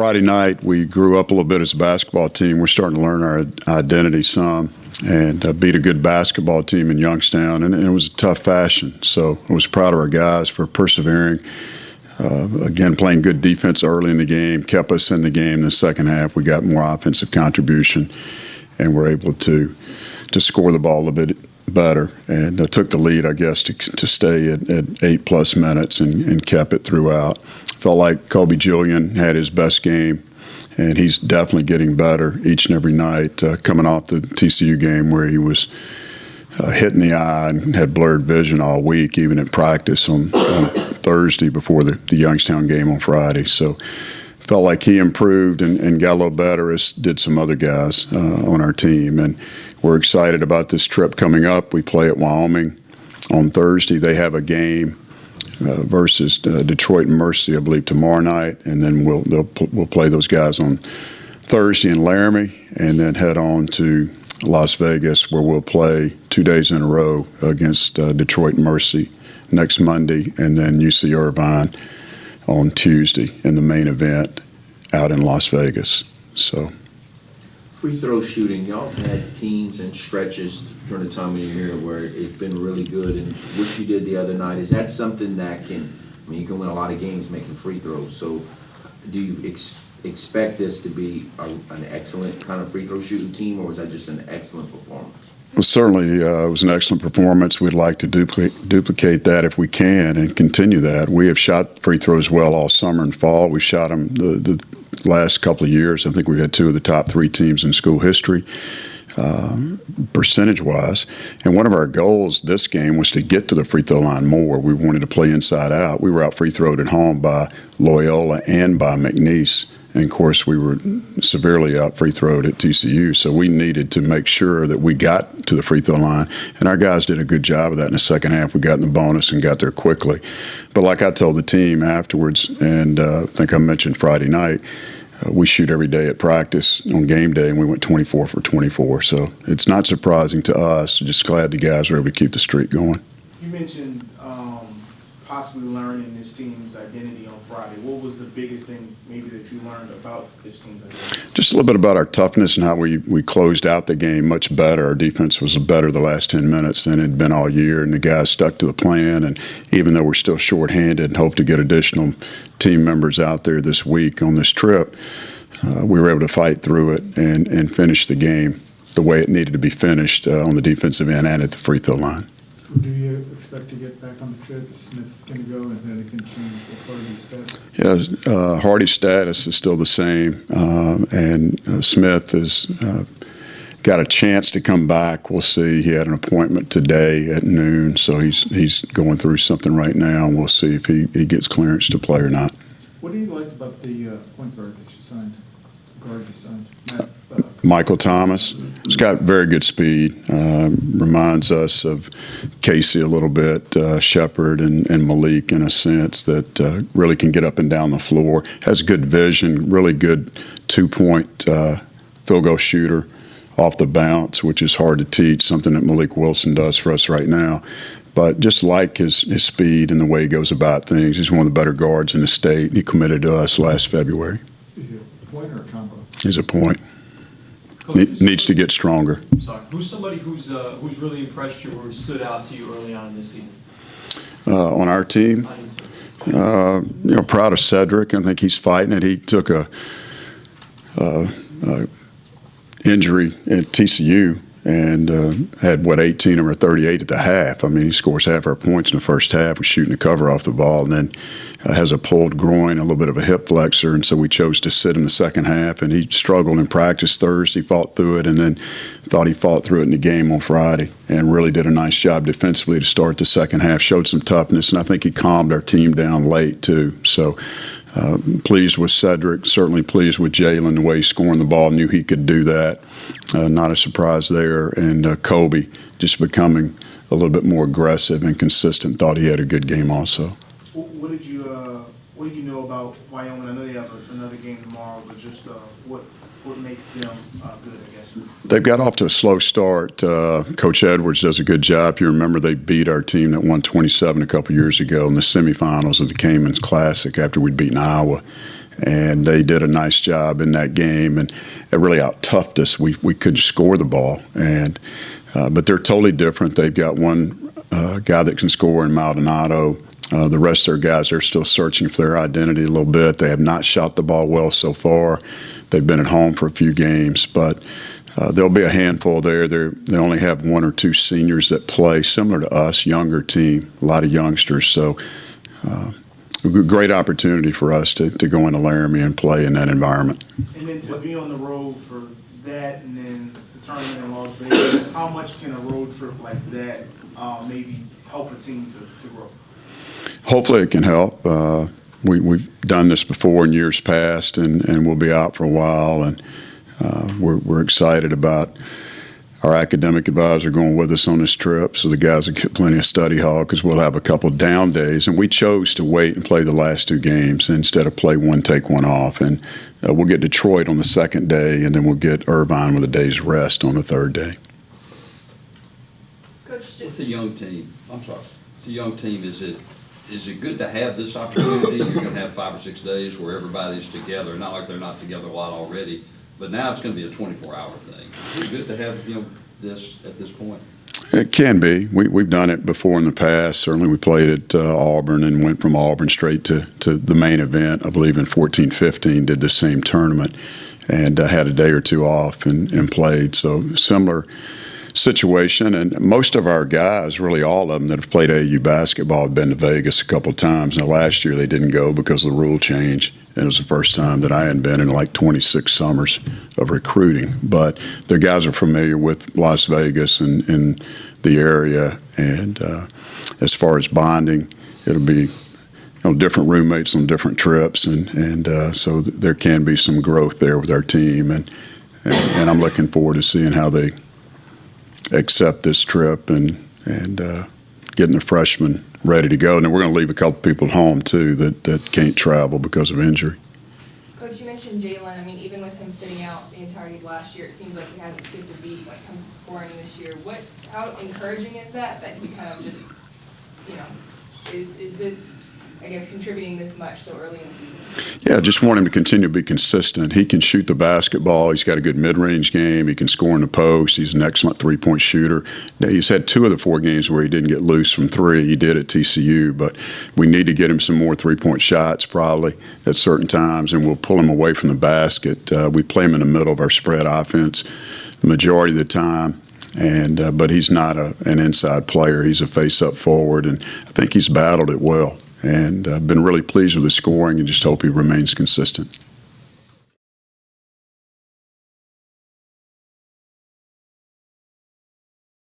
Friday night, we grew up a little bit as a basketball team. We're starting to learn our identity some and beat a good basketball team in Youngstown, and it was a tough fashion. So I was proud of our guys for persevering. Again, playing good defense early in the game, kept us in the game. In the second half, we got more offensive contribution, and were able to score the ball a little bit better, and took the lead, I guess, to stay at 8+ minutes and kept it throughout. Felt like Kobe Julian had his best game, and he's definitely getting better each and every night, coming off the TCU game where he was hit in the eye and had blurred vision all week, even in practice on Thursday before the Youngstown game on Friday. So felt like he improved and got a little better, as did some other guys on our team. And we're excited about this trip coming up. We play at Wyoming on Thursday. They have a game versus Detroit and Mercy, I believe, tomorrow night, and then we'll play those guys on Thursday in Laramie, and then head on to Las Vegas, where we'll play 2 days in a row against Detroit and Mercy next Monday, and then UC Irvine on Tuesday in the main event out in Las Vegas. So, free throw shooting, y'all had teams and stretches during the time of year where it's been really good, and what you did the other night, is that something that you can win a lot of games making free throws. So do you expect this to be an excellent kind of free throw shooting team, or was that just an excellent performance? Well, certainly it was an excellent performance. We'd like to duplicate that if we can and continue that. We have shot free throws well all summer and fall. We've shot them the last couple of years. I think we've had 2 of the top 3 teams in school history, percentage-wise. And one of our goals this game was to get to the free throw line more. We wanted to play inside out. We were out free throwed at home by Loyola and by McNeese. And, of course, we were severely out free throwed at TCU, so we needed to make sure that we got to the free throw line. And our guys did a good job of that in the second half. We got in the bonus and got there quickly. But like I told the team afterwards, and I think I mentioned Friday night, we shoot every day at practice on game day, and we went 24 for 24. So it's not surprising to us. Just glad the guys were able to keep the streak going. You mentioned possibly learning this team's identity on Friday. What was the biggest thing maybe that you learned about this team's identity? Just a little bit about our toughness and how we closed out the game much better. Our defense was better the last 10 minutes than it had been all year, and the guys stuck to the plan. And even though we're still shorthanded and hope to get additional team members out there this week on this trip, we were able to fight through it and finish the game the way it needed to be finished on the defensive end and at the free throw line. Do you expect to get back on the trip? Is Smith going to go? Is there anything changed with Hardy's status? Yeah, Hardy's status is still the same, and Smith has got a chance to come back. We'll see. He had an appointment today at noon, so he's going through something right now, and we'll see if he gets clearance to play or not. What do you like about the point guard that you signed? Michael Thomas. He's got very good speed. Reminds us of Casey a little bit, Shepard and Malik in a sense, that really can get up and down the floor. Has good vision, really good 2-point field goal shooter off the bounce, which is hard to teach, something that Malik Wilson does for us right now. But just like his speed and the way he goes about things, he's one of the better guards in the state. He committed to us last February. Is he a point or a combo? He's a point. Needs to get stronger. Sorry. Who's somebody who's really impressed you or stood out to you early on in this season? On our team, proud of Cedric. I think he's fighting it. He took a injury at TCU and had, 18 or 38 at the half. I mean, he scores half our points in the first half. We're shooting the cover off the ball, and then has a pulled groin, a little bit of a hip flexor, and so we chose to sit in the second half, and he struggled in practice Thursday, fought through it, and then thought he fought through it in the game on Friday and really did a nice job defensively to start the second half, showed some toughness, and I think he calmed our team down late too. So pleased with Cedric, certainly pleased with Jalen, the way he's scoring the ball, knew he could do that. Not a surprise there. And Kobe just becoming a little bit more aggressive and consistent, thought he had a good game also. What did you know about Wyoming? I know they have another game tomorrow, but just what makes them good, I guess? They've got off to a slow start. Coach Edwards does a good job. You remember they beat our team that won 27 a couple years ago in the semifinals of the Cajuns Classic after we'd beaten Iowa. and they did a nice job in that game, and it really out-toughed us. We couldn't score the ball, but they're totally different. They've got one guy that can score in Maldonado. The rest of their guys are still searching for their identity a little bit. They have not shot the ball well so far. They've been at home for a few games, but there'll be a handful there. They only have one or two seniors that play, similar to us, younger team, a lot of youngsters. So a great opportunity for us to go into Laramie and play in that environment. And then to be on the road for that and then the tournament in Las Vegas, how much can a road trip like that maybe help a team to grow? Hopefully it can help. We've done this before in years past, and we'll be out for a while, and we're excited about our academic advisor going with us on this trip, so the guys will get plenty of study hall because we'll have a couple down days, and we chose to wait and play the last two games instead of play one, take one off, and we'll get Detroit on the second day, and then we'll get Irvine with a day's rest on the third day. Coach, it's a young team. I'm sorry. It's a young team. Is it good to have this opportunity? You're going to have 5 or 6 days where everybody's together. Not like they're not together a lot already, but now it's going to be a 24-hour thing. Is it good to have this at this point? It can be. We've done it before in the past. Certainly we played at Auburn and went from Auburn straight to the main event. I believe in 14-15 did the same tournament and had a day or two off and played. So similar situation, and most of our guys, really all of them that have played AAU basketball, have been to Vegas a couple of times. Now last year they didn't go because of the rule change, and it was the first time that I hadn't been in like 26 summers of recruiting. But their guys are familiar with Las Vegas and the area, and as far as bonding, it'll be different roommates on different trips, and so there can be some growth there with our team, and I'm looking forward to seeing how they accept this trip and getting the freshmen ready to go. And then we're going to leave a couple people at home too that can't travel because of injury. Coach, you mentioned Jalen. I mean, even with him sitting out the entirety of last year, it seems like he hasn't skipped a beat when it comes to scoring this year. How encouraging is that he kind of just, is this, I guess, contributing this much so early in the season? Yeah, I just want him to continue to be consistent. He can shoot the basketball. He's got a good mid-range game. He can score in the post. He's an excellent three-point shooter. Now, he's had 2 of the 4 games where he didn't get loose from 3. He did at TCU, but we need to get him some more three-point shots probably at certain times, and we'll pull him away from the basket. We play him in the middle of our spread offense the majority of the time. But he's not an inside player. He's a face-up forward, and I think he's battled it well. And I've been really pleased with his scoring and just hope he remains consistent.